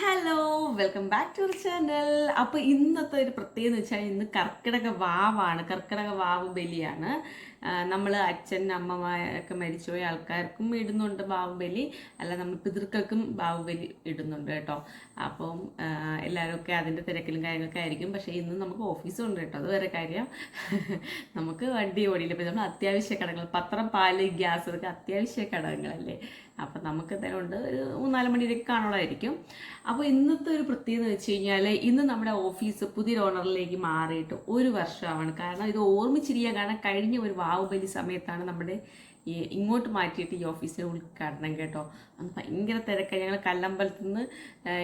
Hello, welcome back to our channel. അപ്പോൾ ഇന്നത്തെ ഒരു പ്രത്യേകത എന്ന് വെച്ചാൽ ഇന്ന് കർക്കിടക വാവാണ്. കർക്കിടക വാവ് ബലിയാണ്. നമ്മൾ അച്ഛൻ അമ്മമാരൊക്കെ മരിച്ചുപോയ ആൾക്കാർക്കും ഇടുന്നുണ്ട് ബാവുബലി, അല്ല നമ്മൾ പിതൃക്കൾക്കും ബാവുബലി ഇടുന്നുണ്ട് കേട്ടോ. അപ്പം എല്ലാവരും അതിൻ്റെ തിരക്കിലും കാര്യങ്ങളൊക്കെ ആയിരിക്കും. പക്ഷേ ഇന്ന് നമുക്ക് ഓഫീസും ഉണ്ട് കേട്ടോ, അത് വേറെ കാര്യം. നമുക്ക് വണ്ടി ഓടിയില്ല. ഇപ്പം നമ്മൾ അത്യാവശ്യ ഘടകങ്ങൾ, പത്രം, പാല്, ഗ്യാസ്, ഇതൊക്കെ അത്യാവശ്യ ഘടകങ്ങളല്ലേ. അപ്പം നമുക്ക് എന്തായാലും ഉണ്ട്, ഒരു 3-4 മണിയിലേക്ക് കാണുള്ളതായിരിക്കും. അപ്പോൾ ഇന്നത്തെ ഒരു പ്രത്യേകത എന്ന് വെച്ച് കഴിഞ്ഞാൽ ഇന്ന് നമ്മുടെ ഓഫീസ് പുതിയ ഓണറിലേക്ക് മാറിയിട്ട് 1 വർഷമാണ്. കാരണം ഇത് ഓർമ്മിച്ചിരിക്കുക, കാരണം കഴിഞ്ഞ ഒരു ബാഹുബലി സമയത്താണ് നമ്മുടെ ഇങ്ങോട്ട് മാറ്റിയിട്ട് ഈ ഓഫീസിനെ ഉദ്ഘാടനം കേട്ടോ. അന്ന് ഭയങ്കര തിരക്കാണ്. ഞങ്ങൾ കല്ലമ്പലത്തിൽ നിന്ന്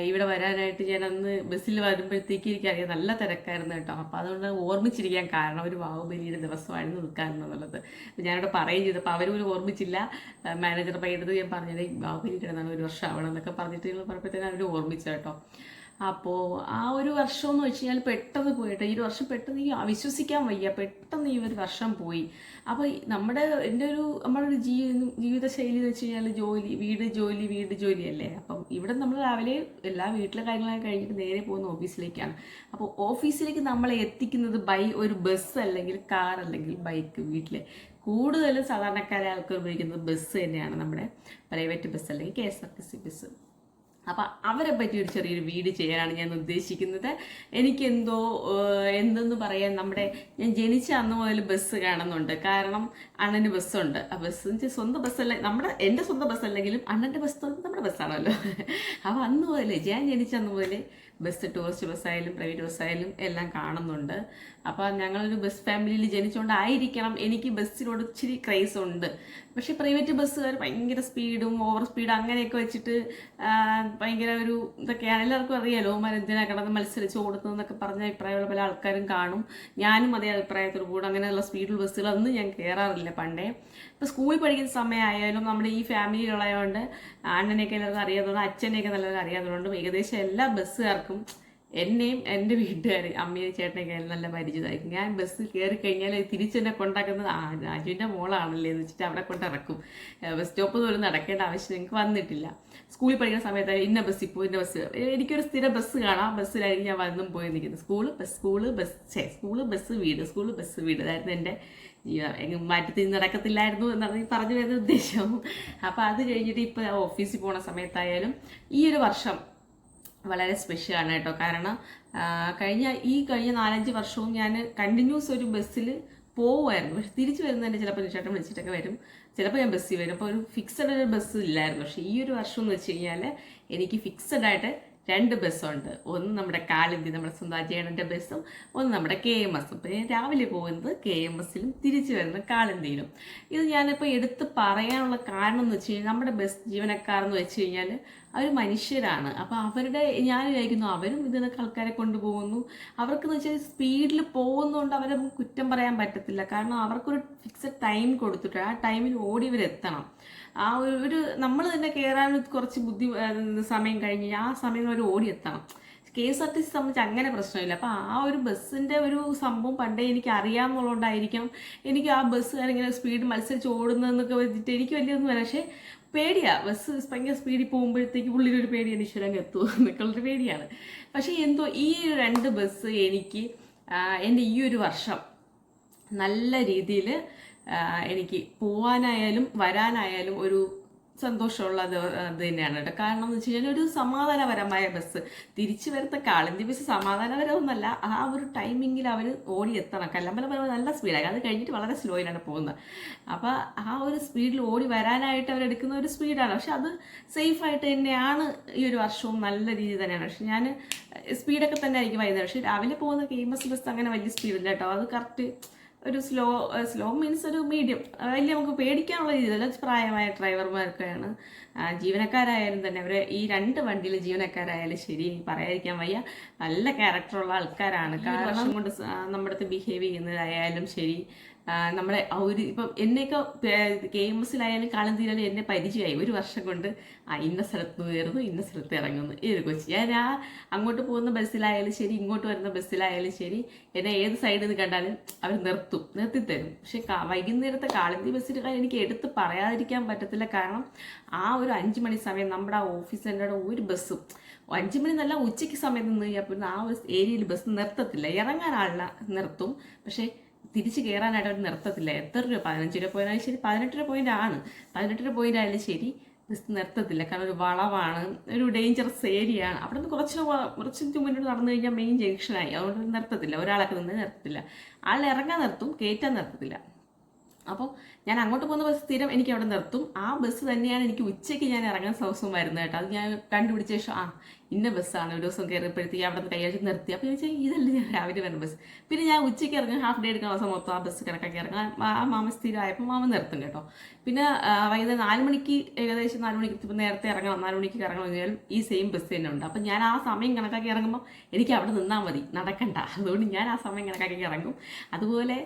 ഇവിടെ വരാനായിട്ട് ഞാൻ അന്ന് ബസ്സിൽ വരുമ്പോഴത്തേക്ക് എനിക്കറിയാം നല്ല തിരക്കായിരുന്നു കേട്ടോ. അപ്പോൾ അതുകൊണ്ട് ഓർമ്മിച്ചിരിക്കാൻ കാരണം ഒരു ബാഹുബലിയുടെ ദിവസമായിരുന്നു ഉദ്ഘാടനം എന്നുള്ളത്. ഞാനിവിടെ പറയുകയും ചെയ്തു. അപ്പോൾ അവരും ഓർമ്മിച്ചില്ല. മാനേജർ പയ്യടുത്ത് ഞാൻ പറഞ്ഞത് ബാഹുബലി കിടന്നാണ് 1 വർഷം ആവണം എന്നൊക്കെ പറഞ്ഞിട്ട് ഞങ്ങൾ പറഞ്ഞപ്പോഴത്തേനും അവർ ഓർമ്മിച്ചു കേട്ടോ. അപ്പോൾ ആ ഒരു വർഷം എന്ന് വെച്ച് കഴിഞ്ഞാൽ പെട്ടെന്ന് പോയിട്ട് ഈ ഒരു വർഷം പെട്ടെന്ന് വിശ്വസിക്കാൻ വയ്യ, പെട്ടെന്ന് ഈ ഒരു വർഷം പോയി. അപ്പോൾ നമ്മുടെ ഒരു ജീവിതശൈലി എന്ന് വെച്ച് കഴിഞ്ഞാൽ വീട് ജോലി അല്ലേ. അപ്പം ഇവിടെ നമ്മൾ രാവിലെ എല്ലാ വീട്ടിലെ കാര്യങ്ങളൊക്കെ കഴിഞ്ഞിട്ട് നേരെ പോകുന്ന ഓഫീസിലേക്കാണ്. അപ്പോൾ ഓഫീസിലേക്ക് നമ്മളെ എത്തിക്കുന്നത് ബൈ ഒരു ബസ് അല്ലെങ്കിൽ കാർ അല്ലെങ്കിൽ ബൈക്ക്. വീട്ടിലെ കൂടുതലും സാധാരണക്കാരെ ആൾക്കാർ ഉപയോഗിക്കുന്നത് ബസ് തന്നെയാണ്, നമ്മുടെ പ്രൈവറ്റ് ബസ് അല്ലെങ്കിൽ KSRTC ബസ്. അപ്പം അവരെ പറ്റി ഒരു ചെറിയൊരു വീഡിയോ ചെയ്യാനാണ് ഞാൻ ഉദ്ദേശിക്കുന്നത്. എനിക്കെന്തോ എന്തെന്ന് പറയാൻ, ഞാൻ ജനിച്ച അന്ന് മുതൽ ബസ് കാണുന്നുണ്ട്. കാരണം അണ്ണന് ബസ്സുണ്ട്. ആ ബസ് സ്വന്തം ബസ്സല്ല, എൻ്റെ സ്വന്തം ബസ്സല്ലെങ്കിലും അണ്ണൻ്റെ ബസ് നമ്മുടെ ബസ്സാണല്ലോ. അപ്പോൾ അന്ന് മുതൽ ഞാൻ ജനിച്ച അന്ന് മുതൽ ബസ്, ടൂറിസ്റ്റ് ബസ്സായാലും പ്രൈവറ്റ് ബസ്സായാലും എല്ലാം കാണുന്നുണ്ട്. അപ്പോൾ ഞങ്ങളൊരു ബസ് ഫാമിലിയിൽ ജനിച്ചുകൊണ്ടായിരിക്കണം എനിക്ക് ബസ്സിനോട് ഇച്ചിരി ക്രൈസ് ഉണ്ട്. പക്ഷേ പ്രൈവറ്റ് ബസ്സുകാർ ഭയങ്കര സ്പീഡും ഓവർ സ്പീഡും അങ്ങനെയൊക്കെ വെച്ചിട്ട് ഭയങ്കര ഒരു ഇതൊക്കെയാണ്. എല്ലാവർക്കും അറിയാലോ, എന്തിനാ കിടന്ന് മത്സരിച്ച് ഓടുന്നതെന്നൊക്കെ പറഞ്ഞ അഭിപ്രായമുള്ള പല ആൾക്കാരും കാണും. ഞാനും അതേ അഭിപ്രായത്തോടു കൂടെ അങ്ങനെയുള്ള സ്പീഡിൽ ബസ്സുകളൊന്നും ഞാൻ കയറാറില്ല പണ്ടേ. ഇപ്പോൾ സ്കൂളിൽ പഠിക്കുന്ന സമയമായാലും നമ്മുടെ ഈ ഫാമിലിയിലുള്ളതുകൊണ്ട് അണ്ണനെയൊക്കെ എല്ലാവർക്കും അറിയാത്തതുകൊണ്ട്, അച്ഛനെയൊക്കെ നല്ലവർക്ക് അറിയാത്തതുകൊണ്ടും ഏകദേശം എല്ലാ ബസ്സുകാർക്കും എന്നെയും എൻ്റെ വീട്ടുകാർ, അമ്മയും ചേട്ടനെയൊക്കെ നല്ല പരിചിതമായിരിക്കും. ഞാൻ ബസ്സിൽ കയറി കഴിഞ്ഞാൽ തിരിച്ചെന്നെ കൊണ്ടാക്കുന്നത് രാജുവിൻ്റെ മോളാണല്ലേ എന്ന് വെച്ചിട്ട് അവിടെ കൊണ്ടിറക്കും. ബസ് സ്റ്റോപ്പ് പോലും നടക്കേണ്ട ആവശ്യം എനിക്ക് വന്നിട്ടില്ല. സ്കൂളിൽ പഠിക്കുന്ന സമയത്ത് ഇന്ന ബസ്സിൽ പോകും, ഇന്ന ബസ്, എനിക്കൊരു സ്ഥിര ബസ് കാണാം. ബസ്സിലായിരിക്കും ഞാൻ വന്നും പോയി നിൽക്കുന്നത്. സ്കൂള് ബസ് വീട് അതായിരുന്നു എൻ്റെ ജീവിതം. മാറ്റി നടക്കത്തില്ലായിരുന്നു എന്നാണ് ഈ പറഞ്ഞു വരുന്ന ഉദ്ദേശം. അപ്പോൾ അത് കഴിഞ്ഞിട്ട് ഇപ്പോൾ ഓഫീസിൽ പോണ സമയത്തായാലും ഈ ഒരു വർഷം വളരെ സ്പെഷ്യലാണ് കേട്ടോ. കാരണം കഴിഞ്ഞ 4-5 വർഷവും ഞാൻ കണ്ടിന്യൂസ് ഒരു ബസ്സിൽ പോവുമായിരുന്നു. പക്ഷെ തിരിച്ചു വരുന്നതിൻ്റെ ചിലപ്പോൾ ചേട്ടൻ വിളിച്ചിട്ടൊക്കെ വരും, ചിലപ്പോൾ ഞാൻ ബസ്സിൽ വരും. അപ്പോൾ ഒരു ഫിക്സഡ് ഒരു ബസ് ഇല്ലായിരുന്നു. പക്ഷേ ഈ ഒരു വർഷം എന്ന് വെച്ച് കഴിഞ്ഞാൽ എനിക്ക് ഫിക്സഡ് ആയിട്ട് 2 ബസ്സുണ്ട്. ഒന്ന് നമ്മുടെ കാലിന്തി, നമ്മുടെ സ്വന്തം അജയണൻ്റെ ബസ്സും, ഒന്ന് നമ്മുടെ KMS. അപ്പോൾ ഞാൻ രാവിലെ പോകുന്നത് KMSലും തിരിച്ചു വരുന്നത് കാലിന്തിയിലും. ഇത് ഞാനിപ്പോൾ എടുത്ത് പറയാനുള്ള കാരണം എന്ന് വെച്ച് കഴിഞ്ഞാൽ നമ്മുടെ ബസ് ജീവനക്കാർ എന്ന് വെച്ച് കഴിഞ്ഞാൽ അവർ മനുഷ്യരാണ്. അപ്പോൾ ഞാൻ വിചാരിക്കുന്നു അവരും ഇതിനൊക്കെ ആൾക്കാരെ കൊണ്ടുപോകുന്നു. അവർക്കെന്ന് വെച്ചാൽ സ്പീഡിൽ പോകുന്നതുകൊണ്ട് അവരെ കുറ്റം പറയാൻ പറ്റത്തില്ല. കാരണം അവർക്കൊരു ഫിക്സഡ് ടൈം കൊടുത്തിട്ട് ആ ടൈമിൽ ഓടി ഇവരെത്തണം. ആ ഒരു നമ്മൾ തന്നെ കയറാൻ കുറച്ച് സമയം കഴിഞ്ഞ് ആ സമയം അവർ ഓടിയെത്തണം. KSRTC സംബന്ധിച്ച് അങ്ങനെ പ്രശ്നമില്ല. അപ്പോൾ ആ ഒരു ബസ്സിൻ്റെ ഒരു സംഭവം പണ്ടേ എനിക്ക് അറിയാമെന്നുള്ളതുകൊണ്ടായിരിക്കും എനിക്ക് ആ ബസ്സുകാരിങ്ങനെ സ്പീഡ് മത്സരിച്ച് ഓടുന്നതെന്നൊക്കെ വെച്ചിട്ട് എനിക്ക് വലിയൊന്നും വരാം. പക്ഷേ പേടിയാണ്, ബസ് ഭയങ്കര സ്പീഡിൽ പോകുമ്പോഴത്തേക്ക് ഉള്ളിലൊരു പേടിയാണ്, ഈശ്വരൻ എത്തുമോ എന്നൊക്കെയുള്ളൊരു പേടിയാണ്. പക്ഷേ എന്തോ ഈ 2 ബസ് എനിക്ക് എൻ്റെ ഈ ഒരു വർഷം നല്ല രീതിയിൽ എനിക്ക് പോവാനായാലും വരാനായാലും ഒരു സന്തോഷമുള്ള അത് തന്നെയാണ് കേട്ടോ. കാരണം എന്ന് വെച്ച് കഴിഞ്ഞാൽ ഒരു സമാധാനപരമായ ബസ്. തിരിച്ചു വരുത്ത കാളിന്തി ബസ് സമാധാനപരമൊന്നുമല്ല, ആ ഒരു ടൈമിങ്ങിൽ അവർ ഓടിയെത്തണം. കല്ലമ്പലം നല്ല സ്പീഡാണ്, അത് കഴിഞ്ഞിട്ട് വളരെ സ്ലോയിലാണ് പോകുന്നത്. അപ്പോൾ ആ ഒരു സ്പീഡിൽ ഓടി വരാനായിട്ട് അവരെടുക്കുന്ന ഒരു സ്പീഡാണ്. പക്ഷെ അത് സേഫായിട്ട് തന്നെയാണ് ഈ ഒരു വർഷവും നല്ല രീതി തന്നെയാണ്. പക്ഷെ ഞാൻ സ്പീഡൊക്കെ തന്നെ ആയിരിക്കും വൈകുന്നേരം. പക്ഷെ രാവിലെ പോകുന്ന KMS ബസ് അങ്ങനെ വലിയ സ്പീഡില്ല കേട്ടോ. അത് കറക്റ്റ് ഒരു സ്ലോ മീൻസ് ഒരു മീഡിയം, വലിയ നമുക്ക് പേടിക്കാനുള്ള രീതിയിലല്ല. പ്രായമായ ഡ്രൈവർമാർക്കാണ്. ജീവനക്കാരായാലും തന്നെ ഈ 2 വണ്ടിയിലെ ജീവനക്കാരായാലും ശരി, പറയാതിരിക്കാൻ വയ്യ, നല്ല ക്യാരക്ടറുള്ള ആൾക്കാരാണ്. കാരണം കൊണ്ട് നമ്മുടെ അടുത്ത് ബിഹേവ് ചെയ്യുന്നതായാലും ശരി, നമ്മളെ ഒരു ഇപ്പം എന്നെയൊക്കെ KMS-ലായാലും കാളന്തിയിലായാലും എന്നെ പരിചയമായി ഒരു വർഷം കൊണ്ട് ഇന്ന സ്ഥലത്ത് കയറുന്നു ഇന്ന സ്ഥലത്ത് ഇറങ്ങുന്നു ഈ ഒരു കൊച്ചി. ഞാൻ അങ്ങോട്ട് പോകുന്ന ബസ്സിലായാലും ശരി ഇങ്ങോട്ട് വരുന്ന ബസ്സിലായാലും ശരി എന്നെ ഏത് സൈഡിൽ നിന്ന് കണ്ടാലും അവർ നിർത്തിത്തരും. പക്ഷെ വൈകുന്നേരത്തെ കാളന്തി ബസ്സിൻ്റെ കാര്യം എനിക്ക് എടുത്ത് പറയാതിരിക്കാൻ പറ്റത്തില്ല. കാരണം ആ ഒരു 5 മണി സമയം നമ്മുടെ ആ ഓഫീസ് സെൻ്ററുടെ ഒരു ബസ്സും 5 മണി എന്നല്ല ഉച്ചയ്ക്ക് സമയത്ത് നിന്ന് കഴിഞ്ഞാൽ പിന്നെ ആ ഒരു ഏരിയയിൽ ബസ് നിർത്തത്തില്ല. ഇറങ്ങാൻ ആളില്ല നിർത്തും, പക്ഷേ തിരിച്ച് കയറാനായിട്ട് അവർ നിർത്തത്തില്ല. എത്ര രൂപ 15 രൂപ പോയിന്റായാലും ശരി 18 രൂപ പോയിന്റ് ആണ് 18 രൂപ പോയിന്റ് ആയാലും ശരി ബസ് നിർത്തത്തില്ല. കാരണം ഒരു വളവാണ്, ഒരു ഡേഞ്ചറസ് ഏരിയ ആണ്. അവിടെ നിന്ന് കുറച്ച് മുന്നോട്ട് നടന്നു കഴിഞ്ഞാൽ മെയിൻ ജംഗ്ഷനായി. അതുകൊണ്ട് നിർത്തത്തില്ല, ഒരാളൊക്കെ നിന്ന് നിർത്തത്തില്ല. ആളെ ഇറങ്ങാൻ നിർത്തും, കയറ്റാൻ നിർത്തത്തില്ല. അപ്പോൾ ഞാൻ അങ്ങോട്ട് പോകുന്ന ബസ് സ്ഥിരം എനിക്ക് അവിടെ നിർത്തും. ആ ബസ് തന്നെയാണ് എനിക്ക് ഉച്ചയ്ക്ക് ഞാൻ ഇറങ്ങാൻ ദിവസവും വരുന്നത് കേട്ടോ. അത് ഞാൻ കണ്ടുപിടിച്ച ശേഷം ഇന്ന ബസ്സാണ് ഒരു ദിവസം കയറിയപ്പോഴത്തേക്ക് അവിടെ നിന്ന് കൈയാഴ്ച നിർത്തി. അപ്പോൾ ചോദിച്ചാൽ ഇതല്ല ഞാൻ രാവിലെ വരുന്ന ബസ്. പിന്നെ ഞാൻ ഉച്ചയ്ക്ക് ഇറങ്ങും, ഹാഫ് ഡേ എടുക്കുന്ന ദിവസം മൊത്തം ആ ബസ് കിടക്കാക്കി ഇറങ്ങാൻ ആ മാമ സ്ഥിരമായപ്പോൾ മാമ നിർത്തും കേട്ടോ. പിന്നെ വൈകുന്നേരം 4 മണിക്ക് ഏകദേശം 4 മണിക്ക് ഇപ്പോൾ നേരത്തെ ഇറങ്ങണം, 4 മണിക്ക് ഇറങ്ങണം കഴിഞ്ഞാലും ഈ സെയിം ബസ് തന്നെ ഉണ്ട്. അപ്പം ഞാൻ ആ സമയം കണക്കാക്കി ഇറങ്ങുമ്പോൾ എനിക്ക് അവിടെ നിന്നാൽ മതി, നടക്കണ്ട. അതുകൊണ്ട് ഞാൻ ആ സമയം കണക്കാക്കി ഇറങ്ങും. അതുപോലെ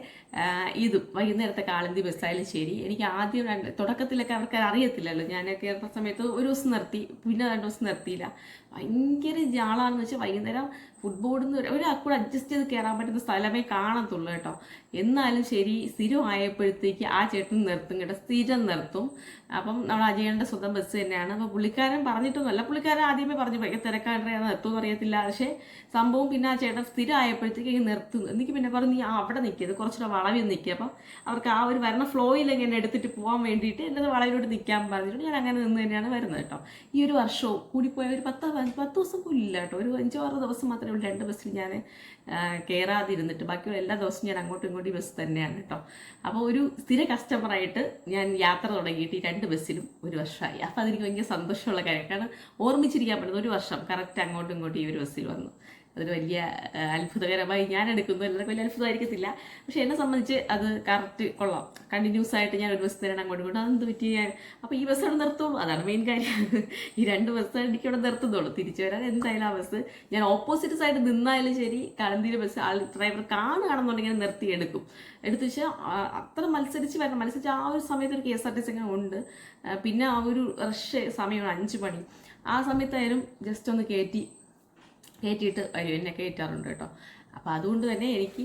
ഇതും വൈകുന്നേരത്തെ കാളന്തി ബസ്സായാലും ശരി. എനിക്ക് ആദ്യം തുടക്കത്തിലൊക്കെ അവർക്ക് അറിയത്തില്ലല്ലോ. ഞാൻ കയറുന്ന സമയത്ത് ഒരു ദിവസം നിർത്തി, പിന്നെ 2 ദിവസം നിർത്തിയില്ല. ഭയങ്കര ജാളാണെന്ന് വെച്ചാൽ വൈകുന്നേരം ഫുട്ബോളിൽ നിന്ന് ഒരാൾക്കൂടെ അഡ്ജസ്റ്റ് ചെയ്ത് കയറാൻ പറ്റുന്ന സ്ഥലമേ കാണത്തുള്ളൂ കേട്ടോ. എന്നാലും ശരി സ്ഥിരമായപ്പോഴത്തേക്ക് ആ ചേട്ടൻ നിർത്തും കേട്ടോ, സ്ഥിരം നിർത്തും. അപ്പം നമ്മൾ അജയൻ്റെ സ്വന്തം ബസ് തന്നെയാണ്. അപ്പോൾ പുള്ളിക്കാരൻ പറഞ്ഞിട്ടൊന്നുമല്ല, പുള്ളിക്കാരൻ ആദ്യമേ പറഞ്ഞു ഭയങ്കര തിരക്കാണ്ട് നിർത്തുമെന്ന് അറിയത്തില്ല. പക്ഷേ സംഭവം പിന്നെ ആ ചേട്ടൻ സ്ഥിരമായപ്പോഴത്തേക്ക് നിർത്തുന്നു. എനിക്ക് പിന്നെ പറഞ്ഞു നീ അവിടെ നിൽക്കിയത് കുറച്ചുകൂടെ വളവിൽ നിൽക്കുക. അപ്പം അവർക്ക് ആ ഒരു വരണ ഫ്ലോയിൽ എങ്ങനെ എടുത്തിട്ട് പോകാൻ വേണ്ടിയിട്ട് എൻ്റെ വളവിലോട്ട് നിൽക്കാൻ പറഞ്ഞിട്ട് ഞാൻ അങ്ങനെ നിന്ന് തന്നെയാണ് വരുന്നത് കേട്ടോ. ഈ ഒരു വർഷവും കൂടിപ്പോയ ഒരു 10 ദിവസം പോലും ഇല്ല കേട്ടോ. ഒരു 5-6 ദിവസം മാത്രമേ 2 ബസ്സിൽ ഞാൻ കയറാതിരുന്നിട്ട് ബാക്കിയുള്ള എല്ലാ ദിവസവും ഞാൻ അങ്ങോട്ടും ഇങ്ങോട്ടും ബസ് തന്നെയാണ് കേട്ടോ. അപ്പോൾ ഒരു സ്ഥിര കസ്റ്റമറായിട്ട് ഞാൻ യാത്ര തുടങ്ങിയിട്ട് ഈ 2 ബസ്സിലും ഒരു വർഷമായി. അപ്പോൾ അതെനിക്ക് ഭയങ്കര സന്തോഷമുള്ള കാര്യം. കാരണം ഓർമ്മിച്ചിരിക്കാൻ പറ്റുന്ന ഒരു വർഷം കറക്റ്റ് അങ്ങോട്ടും ഇങ്ങോട്ടും ഈ ഒരു ബസ്സിൽ വന്നു. അതൊരു വലിയ അത്ഭുതകരമായി ഞാൻ എടുക്കുന്നു. എല്ലാവർക്കും വലിയ അത്ഭുതമായിരിക്കത്തില്ല, പക്ഷെ എന്നെ സംബന്ധിച്ച് അത് കറക്റ്റ് കൊള്ളാം. കണ്ടിന്യൂസ് ആയിട്ട് ഞാൻ ഒരു ബസ് തരണം അങ്ങോട്ടും ഇങ്ങോട്ടും. അതെന്ത് പറ്റി ഞാൻ അപ്പോൾ ഈ ബസ് അവിടെ നിർത്തും, അതാണ് മെയിൻ കാര്യം. ഈ 2 ബസ് എനിക്ക് അവിടെ നിർത്തുന്നുള്ളൂ. തിരിച്ചു വരാൻ എന്തായാലും ആ ബസ് ഞാൻ ഓപ്പോസിറ്റ് സൈഡ് നിന്നായാലും ശരി കാളന്തിയിലെ ബസ് ഡ്രൈവർ കാണുകയാണെന്നുണ്ടെങ്കിൽ നിർത്തിയെടുക്കും. എടുത്തു വെച്ചാൽ അത്ര മത്സരിച്ച് വരണം. മത്സരിച്ച് ആ ഒരു സമയത്ത് ഒരു KSRTC അങ്ങനെ ഉണ്ട്. പിന്നെ ആ ഒരു റഷ് സമയമാണ് 5 മണി. ആ സമയത്തായാലും ജസ്റ്റ് ഒന്ന് കയറ്റിയിട്ട് വരും, എന്നെ കയറ്റാറുണ്ട് കേട്ടോ. അപ്പോൾ അതുകൊണ്ട് തന്നെ എനിക്ക്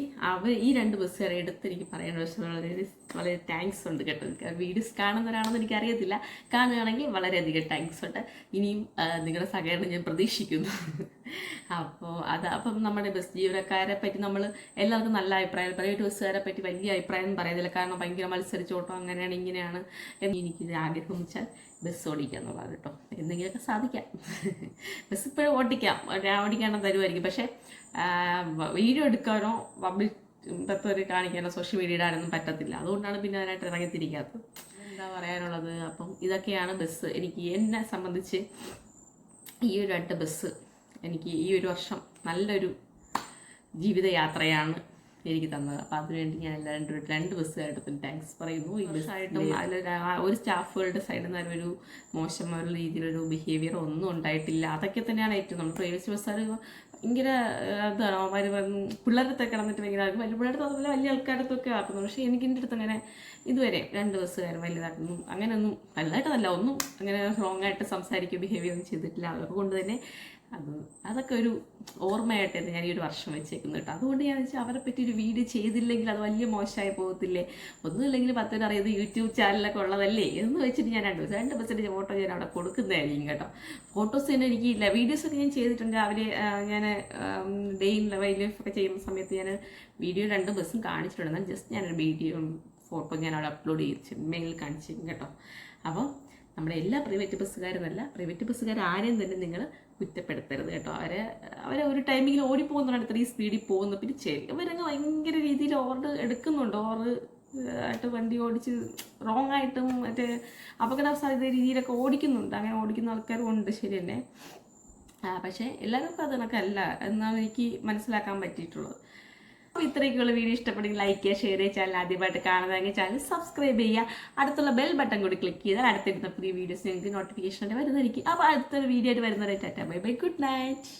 ഈ 2 ബസ്സുകാരെ എടുത്ത് എനിക്ക് പറയേണ്ട വളരെ താങ്ക്സ് ഉണ്ട് കേട്ടോ. വീഡിയോസ് കാണുന്നവരാണെന്ന് എനിക്കറിയത്തില്ല, കാണുകയാണെങ്കിൽ വളരെയധികം താങ്ക്സ് ഉണ്ട്. ഇനിയും നിങ്ങളുടെ സഹകരണം ഞാൻ പ്രതീക്ഷിക്കുന്നു. അപ്പം നമ്മുടെ ബസ് ജീവനക്കാരെ പറ്റി നമ്മൾ എല്ലാവർക്കും നല്ല അഭിപ്രായം, പ്രൈവറ്റ് ബസ്സുകാരെ പറ്റി വലിയ അഭിപ്രായം പറയുന്നില്ല. കാരണം ഭയങ്കര മത്സരിച്ചോട്ടോ അങ്ങനെയാണ് ഇങ്ങനെയാണ് എന്ന് എനിക്കിത് ആഗ്രഹം വെച്ചാൽ ബസ് ഓടിക്കുക എന്നുള്ളത് കേട്ടോ. എന്തെങ്കിലുമൊക്കെ സാധിക്കാം. ബസ് ഇപ്പോഴും ഓടിക്കാനോ തരുമായിരിക്കും, പക്ഷേ വീഡിയോ എടുക്കാനോ പബ്ലിക് കാണിക്കാനോ സോഷ്യൽ മീഡിയ ഇടാനൊന്നും പറ്റത്തില്ല. അതുകൊണ്ടാണ് പിന്നെ അതിനായിട്ട് ഇറങ്ങിത്തിരിക്കാത്തത്. എന്താ പറയാനുള്ളത്? അപ്പം ഇതൊക്കെയാണ് ബസ്. എനിക്ക് എന്നെ സംബന്ധിച്ച് ഈ ഒരു 2 ബസ് എനിക്ക് ഈ ഒരു വർഷം നല്ലൊരു ജീവിതയാത്രയാണ് എനിക്ക് തന്നത്. അപ്പോൾ അതിനുവേണ്ടി ഞാൻ എല്ലാവരും 2 ബസ്സുകാരുടെ താങ്ക്സ് പറയുന്നു. ഈ ബസ്സായിട്ടും അതിൽ ഒരു സ്റ്റാഫുകളുടെ സൈഡിൽ നിന്ന് ഒരു മോശമായ രീതിയിലൊരു ബിഹേവിയർ ഒന്നും ഉണ്ടായിട്ടില്ല. അതൊക്കെ തന്നെയാണ് ഏറ്റവും നമ്മൾ പ്രൈവറ്റ് ബസ്സുകാർ ഭയങ്കര ഇതാണ്. അവന്മാർ പിള്ളേരടുത്തൊക്കെ കിടന്നിട്ട് ഭയങ്കര വലിയ പിള്ളേരുടെ അതുപോലെ വലിയ ആൾക്കാരടുത്തൊക്കെ ആക്കുന്നു. പക്ഷേ എനിക്ക് എൻ്റെ അടുത്ത് അങ്ങനെ ഇതുവരെ 2 ബസ്സുകാരും വലിയതായിട്ടൊന്നും അങ്ങനെയൊന്നും വലുതായിട്ടല്ല ഒന്നും അങ്ങനെ റോങ് ആയിട്ട് സംസാരിക്കുക ബിഹേവിയർ ഒന്നും ചെയ്തിട്ടില്ല. അതൊക്കെ കൊണ്ട് തന്നെ അതൊക്കെ ഒരു ഓർമ്മയായിട്ട് തന്നെ ഞാൻ ഈ ഒരു വർഷം വെച്ചേക്കുന്നു കേട്ടോ. അതുകൊണ്ട് ഞാൻ വെച്ചാൽ അവരെ പറ്റി ഒരു വീഡിയോ ചെയ്തില്ലെങ്കിൽ അത് വലിയ മോശമായി പോകത്തില്ലേ. ഒന്നുമില്ലെങ്കിൽ 10 പേര് അറിയത് യൂട്യൂബ് ചാനലൊക്കെ ഉള്ളതല്ലേ എന്ന് വെച്ചിട്ട് ഞാൻ 2 ബസ്സിൻ്റെ ഫോട്ടോ ഞാൻ അവിടെ കൊടുക്കുന്നതായിരിക്കും കേട്ടോ. ഫോട്ടോസ് തന്നെ എനിക്കില്ല, വീഡിയോസൊക്കെ ഞാൻ ചെയ്തിട്ടുണ്ട്. രാവിലെ ഞാൻ ഡേ ഇൻ ലൈഫ് ഒക്കെ ചെയ്യുന്ന സമയത്ത് ഞാൻ വീഡിയോ 2 ബസ്സും കാണിച്ചിട്ടുണ്ട്. എന്നാൽ ജസ്റ്റ് ഞാനൊരു വീഡിയോ ഫോട്ടോ ഞാൻ അവിടെ അപ്ലോഡ് ചെയ്തിട്ടുണ്ട്, മെയിലിൽ കാണിച്ചിരിക്കും കേട്ടോ. അപ്പം നമ്മുടെ എല്ലാ പ്രൈവറ്റ് ബസ്സുകാരെന്നല്ല, പ്രൈവറ്റ് ബസ്സുകാർ ആരെയും തന്നെ നിങ്ങൾ കുറ്റപ്പെടുത്തരുത് കേട്ടോ. അവരെ ഒരു ടൈമിങ്ങിൽ ഓടിപ്പോകുന്നതാണ് ഇത്രയും സ്പീഡിൽ പോകുന്നു. പിന്നെ അവരങ്ങ് ഭയങ്കര രീതിയിൽ ഓർഡർ എടുക്കുന്നുണ്ട്, ആയിട്ട് വണ്ടി ഓടിച്ച് റോങ് ആയിട്ടും മറ്റേ അപകട സാധ്യത രീതിയിലൊക്കെ ഓടിക്കുന്നുണ്ട്. അങ്ങനെ ഓടിക്കുന്ന ആൾക്കാരും ഉണ്ട്, ശരി തന്നെ. പക്ഷേ എല്ലാവർക്കും അത് അല്ല എന്നാണ് എനിക്ക് മനസ്സിലാക്കാൻ പറ്റിയിട്ടുള്ളത്. അപ്പോൾ ഇത്രയൊക്കെയുള്ള വീഡിയോ ഇഷ്ടപ്പെടുമെങ്കിൽ ലൈക്ക് ചെയ്യുക, ഷെയർ ചെയ്യുക. ചാനൽ ആദ്യമായിട്ട് കാണുന്നതെങ്കിൽ ചാനൽ സബ്സ്ക്രൈബ് ചെയ്യുക. അടുത്തുള്ള ബെൽ ബട്ടൺ കൂടി ക്ലിക്ക് ചെയ്താൽ അടുത്തിരുന്ന പുതിയ വീഡിയോസ് നിങ്ങൾക്ക് നോട്ടിഫിക്കേഷൻ വരുന്നതായിരിക്കും. അപ്പോൾ അടുത്തൊരു വീഡിയോ ആയിട്ട് വരുന്നവരെ tata bye bye, good night.